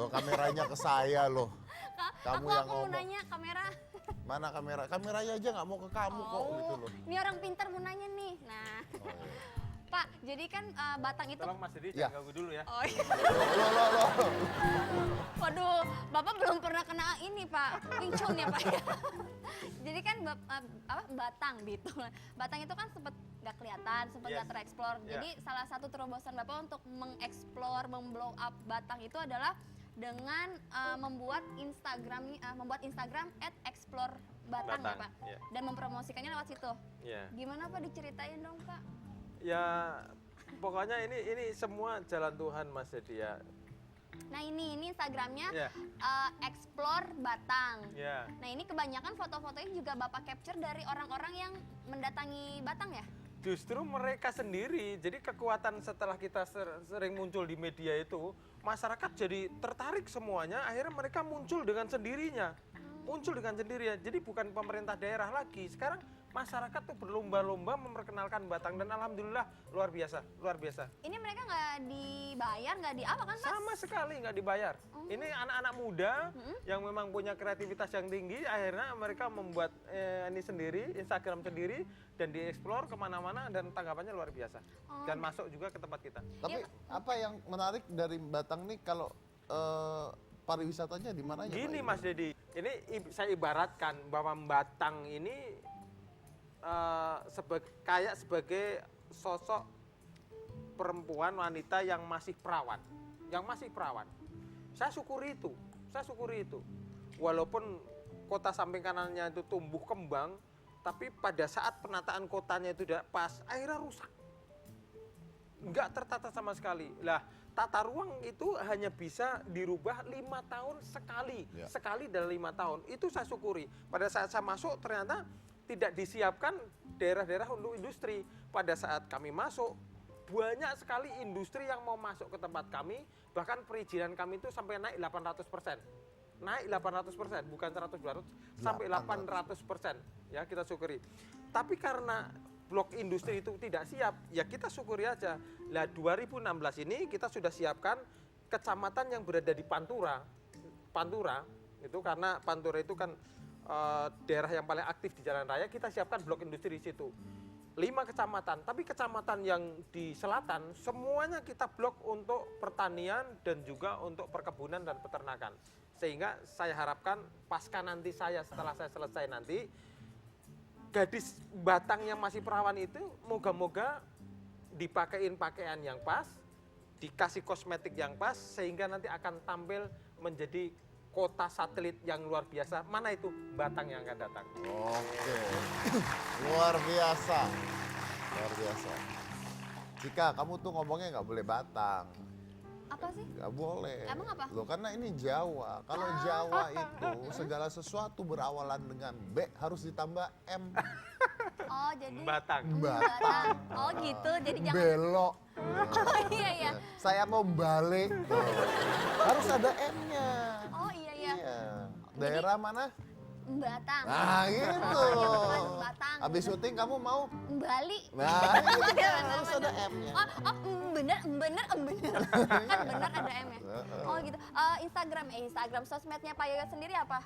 Loh, kameranya ke saya loh. Kamu yang aku mau ngomong. nanya kamera. Mana kamera? Kameranya aja nggak mau ke kamu kok gitu loh. Ini orang pintar mau nanya nih. Nah, Oh, iya. Pak, jadi kan Batang itu. Tolong Mas Dedi Iya. jangan ganggu dulu ya. Oh iya. Loh. Waduh, Bapak belum pernah kena ini Pak, pincun ya Pak ya. Jadi kan Batang gitu. Batang itu kan sempat nggak kelihatan, sempat nggak Yes. tereksplor. Yeah. Jadi salah satu terobosan Bapak untuk mengeksplor, memblow up Batang itu adalah dengan membuat Instagram @explore_batang ya Batang, Pak. iya. Dan mempromosikannya lewat situ. Iya. Gimana Pak, diceritain dong Pak? Ya pokoknya ini semua jalan Tuhan Mas Dedi ya. Nah ini Instagramnya Iya. Explore Batang. Ya. Nah ini kebanyakan foto-fotonya juga Bapak capture dari orang-orang yang mendatangi Batang ya? Justru mereka sendiri, jadi kekuatan setelah kita sering muncul di media itu, masyarakat jadi tertarik semuanya, akhirnya mereka muncul dengan sendirinya. Muncul dengan sendirinya, jadi bukan pemerintah daerah lagi. Sekarang masyarakat tuh berlomba-lomba memperkenalkan Batang dan alhamdulillah luar biasa, luar biasa. Ini mereka nggak dibayar, nggak di apa kan Mas? Sama sekali nggak dibayar. Ini anak-anak muda yang memang punya kreativitas yang tinggi, akhirnya mereka membuat ini sendiri, Instagram sendiri, dan dieksplor kemana-mana dan tanggapannya luar biasa. Dan masuk juga ke tempat kita. Tapi apa yang menarik dari Batang nih kalau pariwisatanya di mana ya? Gini Pak? Mas Dedi, ini saya ibaratkan bahwa Batang ini kayak sebagai sosok perempuan wanita yang masih perawan, Saya syukuri itu. Walaupun kota samping kanannya itu tumbuh kembang, tapi pada saat penataan kotanya itu tidak pas, akhirnya rusak. Nggak tertata sama sekali. Lah, tata ruang itu hanya bisa dirubah 5 tahun sekali. Ya. Sekali dalam 5 tahun. Itu saya syukuri. Pada saat saya masuk ternyata tidak disiapkan daerah-daerah untuk industri. Pada saat kami masuk, banyak sekali industri yang mau masuk ke tempat kami, bahkan perizinan kami itu sampai naik 800%. Naik 800%, bukan 100-200, sampai 800%. Ya, kita syukuri. Tapi karena blok industri itu tidak siap, ya kita syukuri aja. Lah 2016 ini kita sudah siapkan kecamatan yang berada di Pantura. Pantura, itu karena Pantura itu kan daerah yang paling aktif di jalan raya, kita siapkan blok industri di situ. 5 kecamatan, tapi kecamatan yang di selatan semuanya kita blok untuk pertanian dan juga untuk perkebunan dan peternakan. Sehingga saya harapkan pasca nanti setelah saya selesai nanti, gadis Batang yang masih perawan itu moga-moga dipakein pakaian yang pas, dikasih kosmetik yang pas, sehingga nanti akan tampil menjadi kota satelit yang luar biasa. Mana itu? Batang yang akan datang. Oke, luar biasa. Jika kamu tuh ngomongnya nggak boleh Batang. Apa sih? Nggak boleh. Emang apa? Loh, karena ini Jawa. Kalau Jawa itu segala sesuatu berawalan dengan B harus ditambah M. Oh jadi Batang. Batang. Oh gitu, jadi jangan. Belok. Oh iya. Saya mau balik. Tuh. Harus ada M-nya. Oh iya. Iya. Daerah mana? Batang. Nah gitu. Oh, iya, betul, Batang. Habis syuting kamu mau? Bali. Nah gitu. Harus ada M-nya. Bener. Kan bener ada M ya. Oh gitu. Instagram sosmednya Pak Yoyo sendiri apa?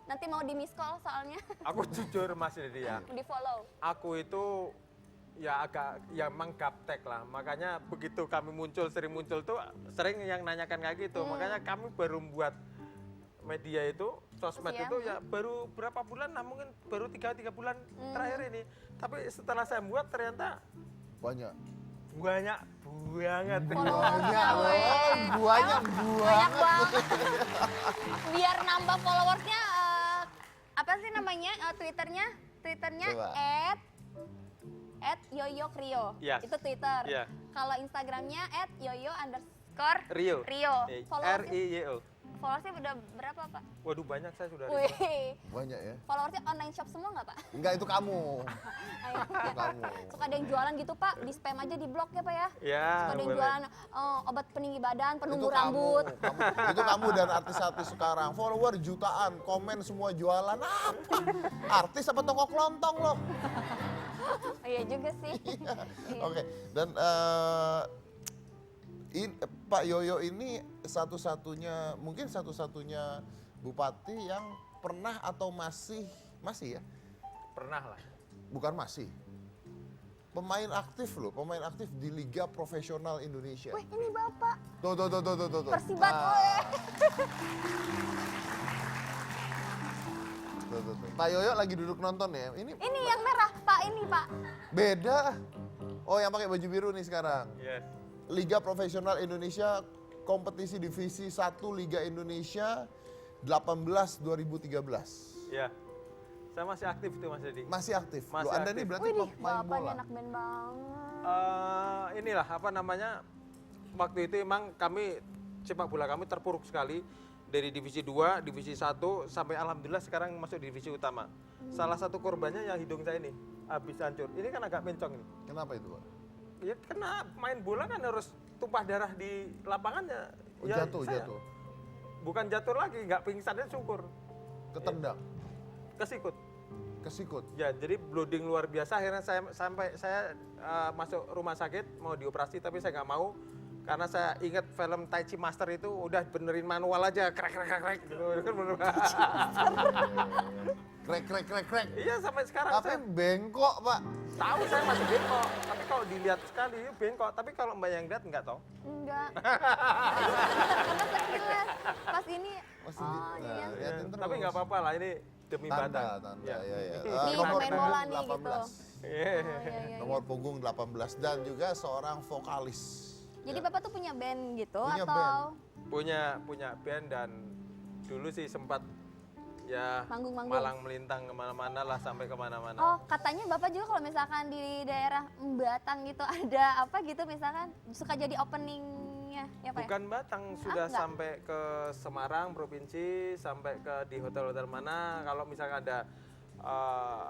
Nanti mau di miss call soalnya. Aku jujur Mas Dedi ya, Di follow. aku itu ya agak emang gaptek lah. Makanya begitu kami sering muncul tuh sering yang nanyakan kayak gitu. Makanya kami baru buat media itu, sosmed Iya. itu ya baru berapa bulan lah, mungkin baru 3 bulan terakhir ini. Tapi setelah saya buat ternyata Banyak. banyak banget. Followersnya, Banyak banyak banget. Biar nambah followersnya, apa sih namanya Twitternya? Coba. @yoyokrio. Yes. Itu Twitter. Iya. Kalau Instagramnya @yoyo_Rio. Rio. Followersnya RIYO. udah berapa Pak? Waduh banyak saya sudah. Wih, Banyak ya. followersnya online shop semua nggak Pak? Enggak, itu kamu. Ayo. Itu kamu. Suka ada yang jualan gitu Pak, di spam aja di blog ya Pak ya? Ya, Suka ada yang boleh. jualan obat peninggi badan, penumbuh Itu kamu. rambut. Itu kamu dan artis-artis sekarang. Follower jutaan, komen semua jualan apa? Artis apa toko kelontong loh? Oh, iya juga sih. Iya. Oke, dan Pak Yoyo ini mungkin satu-satunya bupati yang pernah atau masih ya? Pernah lah. Bukan masih. Pemain aktif loh, pemain aktif di Liga Profesional Indonesia. Wih, ini Bapak. Tuh. Persibat, Nah, weh. tuh. Pak Yoyo lagi duduk nonton ya. Ini Ini yang merah, Pak. Ini, Pak. beda. Oh, yang pakai baju biru nih sekarang. Yes. Liga Profesional Indonesia, kompetisi divisi 1 Liga Indonesia 18 2013. Ya. Saya masih aktif tuh Mas Dedi. Masih aktif. Masih Loh, Anda aktif. ini berarti Wih, pemain Bapaknya bola. anak band banget. Inilah apa namanya, waktu itu emang kami, sepak bola kami terpuruk sekali. Dari divisi 2, divisi 1, sampai alhamdulillah sekarang masuk divisi utama. Salah satu korbannya yang hidung saya ini, habis hancur. Ini kan agak mencong ini. Kenapa itu, Pak? Ya kena main bola kan harus tumpah darah di lapangannya. Oh, Ya, jatuh. Bukan jatuh lagi, nggak pingsannya syukur. Ketendang, Kesikut. kesikut. Ya, jadi blooding luar biasa. Akhirnya saya masuk rumah sakit mau dioperasi, tapi saya nggak mau karena saya ingat film Tai Chi Master itu udah benerin manual aja, krek gitu. Krek. Iya sampai sekarang Tapi saya bengkok, Pak. tahu saya masih bengkok. Tapi kalau dilihat sekali bengkok. Tapi kalau Mbak yang lihat nggak tahu. Enggak. Karena sekilas pas ini. Masih Oh, iya. liatin terus. Tapi nggak apa-apa lah, ini demi Batak. Tanda, Ya. ya. Nih, Nomor pemain punggung bola nih, 18. Iya. Oh, iya. Nomor punggung 18 dan juga seorang vokalis. Jadi Ya. Bapak tuh punya band gitu Punya atau punya band dan dulu sih sempat ya Manggung-manggung? malang melintang kemana-mana lah, sampai kemana-mana. Oh, katanya Bapak juga kalau misalkan di daerah Batang gitu ada apa gitu misalkan suka jadi openingnya ya Pak ya? Bukan Batang, sudah enggak. sampai ke Semarang provinsi, sampai ke di hotel-hotel mana. Kalau misalnya ada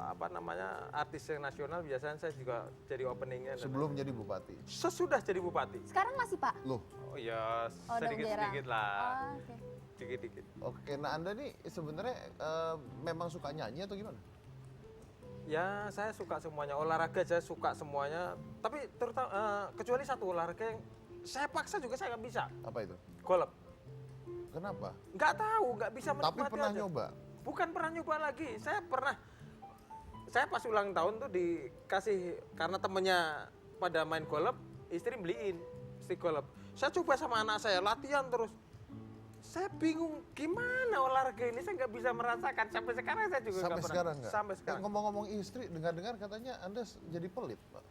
apa namanya artis yang nasional, biasanya saya juga jadi openingnya. dan- Sebelum jadi bupati. Sesudah jadi bupati. Sekarang masih Pak? Loh, Oh ya Oh, udah sedikit-sedikit lah, Oh, oke. sedikit-sedikit. oke. Nah, Anda nih sebenarnya memang suka nyanyi atau gimana? Ya saya suka semuanya, olahraga saya suka semuanya. Tapi terutama kecuali satu olahraga yang saya paksa juga saya nggak bisa, Apa itu? golf. Kenapa? Nggak tahu, nggak bisa Tapi menikmati pernah aja. nyoba. Bukan pernah nyoba lagi, saya pas ulang tahun tuh dikasih, karena temennya pada main golf, istri beliin stick golf. Saya coba sama anak saya, latihan terus. Saya bingung gimana olahraga ini, saya nggak bisa merasakan. Sampai sekarang saya juga Sampai nggak pernah. sekarang nggak? Sampai sekarang. Ngomong-ngomong istri, dengar-dengar katanya Anda jadi pelit, Pak.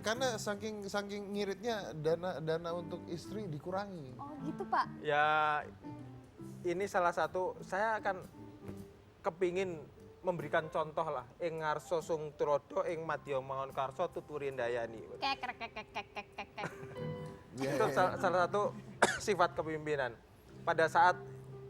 karena saking ngiritnya dana untuk istri dikurangi. Oh, gitu Pak. Ya ini salah satu, saya akan kepingin memberikan contoh lah. Ing ngarso sung turodo, ing madya mangon karso tuturin dayani. Kek. Itu salah satu sifat kepemimpinan. Pada saat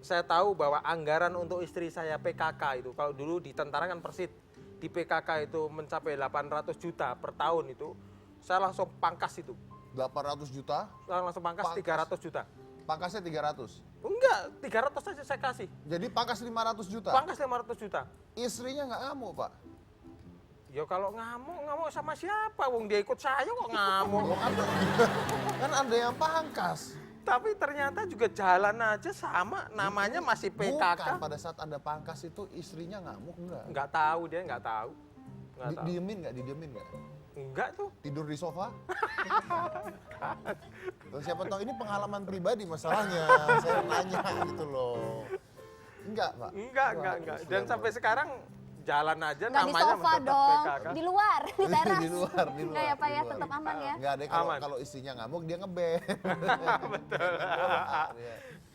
saya tahu bahwa anggaran untuk istri saya PKK itu, kalau dulu di tentara kan Persit, di PKK itu mencapai 800 juta per tahun itu, saya langsung pangkas itu. 800 juta, Saya langsung pangkas Pangkas. 300 juta. pangkasnya 300. Enggak, 300 saja saya kasih. Jadi pangkas 500 juta. Pangkas 500 juta. Istrinya nggak ngamuk, Pak. Ya kalau ngamuk sama siapa? Wong dia ikut saya kok ngamuk. Loh, kan Anda yang pangkas. Tapi ternyata juga jalan aja sama, namanya masih Bukan, PKK. pada saat Anda pangkas itu istrinya ngamuk enggak? Nggak tahu, dia nggak tahu. Nggak tahu. Didiemin nggak? Enggak tuh. Tidur di sofa? Tuh, siapa tahu ini pengalaman pribadi masalahnya. Saya nanya gitu loh. Enggak, Pak? Enggak. Wah, Dan sudah, sampai Pak. sekarang jalan aja Nggak di namanya sofa tetap dong, PKK. di luar, di teras. Di luar. Enggak ya Pak di ya, luar. tetap aman ya. Enggak ada Aman. kalau istrinya ngamuk dia ngeband. Betul.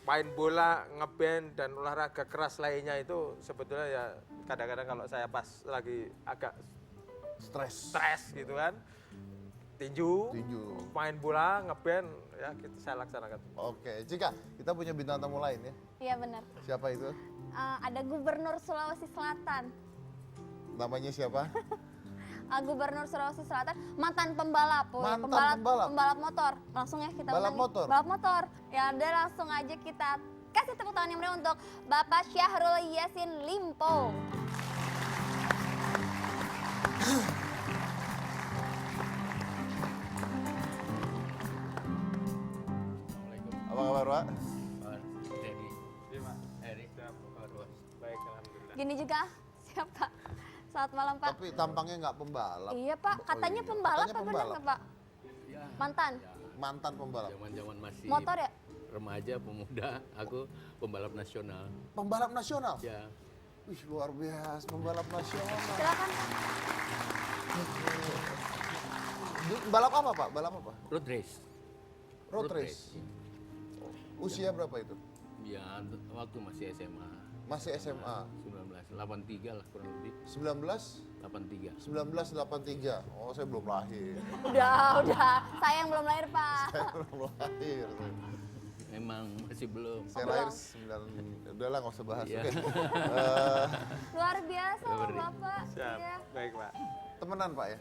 Main bola, ngeband, dan olahraga keras lainnya itu sebetulnya ya kadang-kadang kalau saya pas lagi agak stres gitu kan, tinju, main bola, ngeband, ya gitu saya laksanakan. Oke, Cika, kita punya bintang tamu lain ya. Iya benar. Siapa itu? Ada Gubernur Sulawesi Selatan. Namanya siapa? Gubernur Sulawesi Selatan, mantan pembalap, woy. Mantan pembalap? pembalap motor. Langsung ya kita Balap undang nih. motor? Balap motor. Ya udah langsung aja kita kasih tepuk tangan yang meriah untuk Bapak Syahrul Yassin Limpo. Gini juga. Siap Pak. Selamat malam Pak. Tapi tampangnya nggak pembalap. Iya Pak, Oh, katanya iya. pembalap Katanya apa benar pembalap. nggak Pak? Ya, Mantan? ya. Mantan pembalap. Zaman-zaman masih Motor ya? remaja, pemuda, aku pembalap nasional. Pembalap nasional. Ya, Wih, luar biasa pembalap nasional. Silakan. Balap apa Pak? Balap apa? road race. Road race. Usia berapa itu? Ya, waktu masih SMA. Masih SMA. 1983 lah kurang lebih. 19 83. 1983. Oh, saya belum lahir. Udah. Saya yang belum lahir Pak. Saya belum lahir. Memang masih belum. Saya lahir 9. Udahlah nggak usah bahas. Iya. Oke. Luar biasa loh Beri. Bapak. Siap. Iya. Baik, Pak. Temenan Pak ya?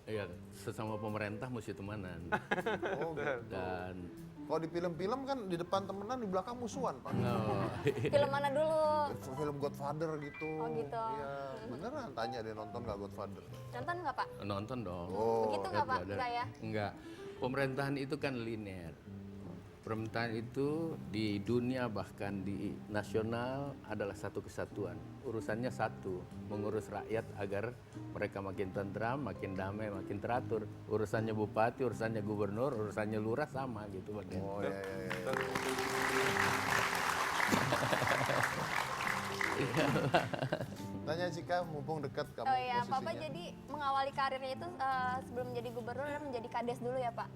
Ya, sesama pemerintah mesti temenan. Oh, gitu. Dan Kalau di film-film kan di depan temenan, di belakang musuhan Pak. no, Film mana dulu? Film Godfather gitu. Oh, gitu. Iya, beneran tanya dia nonton nggak Godfather? Nonton nggak Pak? nonton dong. Oh, Begitu nggak Pak? Godfather. Enggak ya? Enggak. Pemerintahan itu kan linear. Pemerintahan itu di dunia bahkan di nasional adalah satu kesatuan. Urusannya satu, mengurus rakyat agar mereka makin tentram, makin damai, makin teratur. Urusannya bupati, urusannya gubernur, urusannya lurah sama gitu bagian. Oh iya, iya, iya. Tanya Cika, mumpung dekat kamu Oh iya, posisinya. Papa jadi mengawali karirnya itu sebelum menjadi gubernur menjadi kades dulu ya Pak?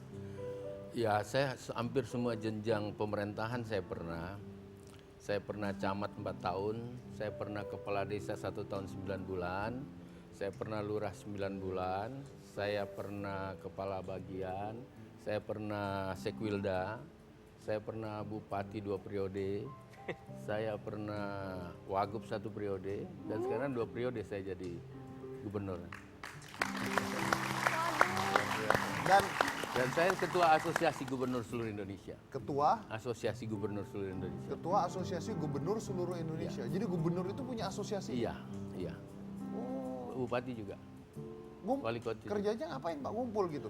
Ya, saya hampir semua jenjang pemerintahan saya pernah. Saya pernah camat 4 tahun, saya pernah kepala desa 1 tahun 9 bulan, saya pernah lurah 9 bulan, saya pernah kepala bagian, saya pernah sekwilda, saya pernah bupati 2 periode, saya pernah wagub 1 periode, dan sekarang 2 periode saya jadi gubernur. Dan Dan saya ketua Asosiasi Gubernur Seluruh Indonesia. ketua Asosiasi Gubernur Seluruh Indonesia. Asosiasi gubernur seluruh Indonesia. Jadi gubernur itu punya asosiasi. Iya, iya. Oh, Bupati juga. Wali kota juga. kerjanya ngapain Pak? Ngumpul gitu.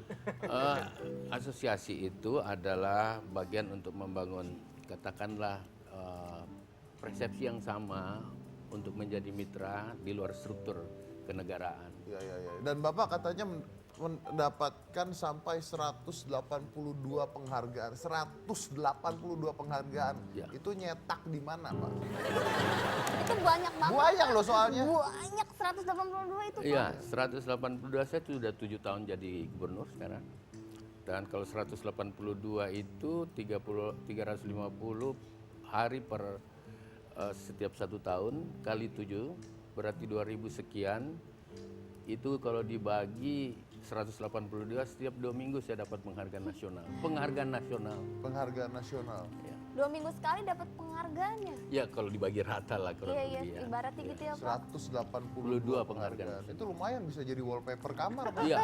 Asosiasi itu adalah bagian untuk membangun, katakanlah, persepsi yang sama untuk menjadi mitra di luar struktur kenegaraan. Iya, iya, iya. Dan Bapak katanya mendapatkan sampai 182 penghargaan. 182 penghargaan. Ya. Itu nyetak di mana, Pak? Itu banyak banget. Buayang loh soalnya. Banyak 182 itu Pak. Iya, 182 saya sudah 7 tahun jadi gubernur sekarang. Dan kalau 182 itu 350 hari per setiap 1 tahun kali 7 berarti 2000 sekian. Itu kalau dibagi 182 setiap 2 minggu saya dapat penghargaan nasional. Penghargaan nasional. Penghargaan nasional. Ya, 2 minggu sekali dapat penghargaannya. ya kalau dibagi rata lah kurang Iya, iya, lebih ya. ibaratnya gitu ya Pak. 182 penghargaan. Itu lumayan bisa jadi wallpaper kamar, Pak. Iya.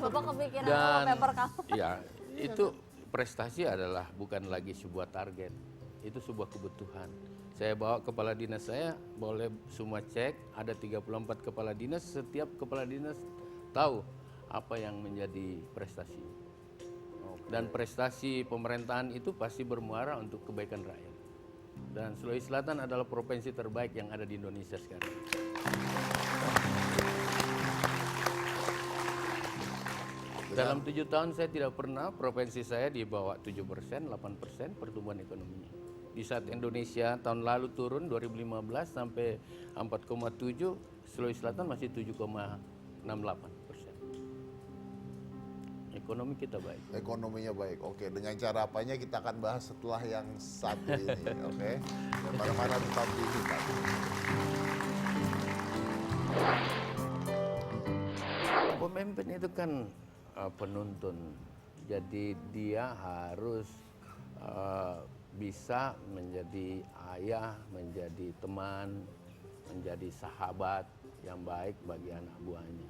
Bapak kepikiran Dan paper kamu. ya, itu prestasi adalah bukan lagi sebuah target. Itu sebuah kebutuhan. Saya bawa kepala dinas saya, boleh semua cek, ada 34 kepala dinas, setiap kepala dinas tahu apa yang menjadi prestasi. Dan prestasi pemerintahan itu pasti bermuara untuk kebaikan rakyat. Dan Sulawesi Selatan adalah provinsi terbaik yang ada di Indonesia sekarang. Dalam 7 tahun saya tidak pernah provinsi saya di bawah 7%, 8% pertumbuhan ekonominya. Di saat Indonesia tahun lalu turun 2015 sampai 4,7, Sulawesi Selatan masih 7,68%. Ekonomi kita baik. Ekonominya baik. Oke, dengan cara apanya kita akan bahas setelah yang satu ini, oke? Dan mana-mana tetap di kita. Pemimpin itu kan penuntun, jadi dia harus bisa menjadi ayah, menjadi teman, menjadi sahabat yang baik bagi anak buahnya.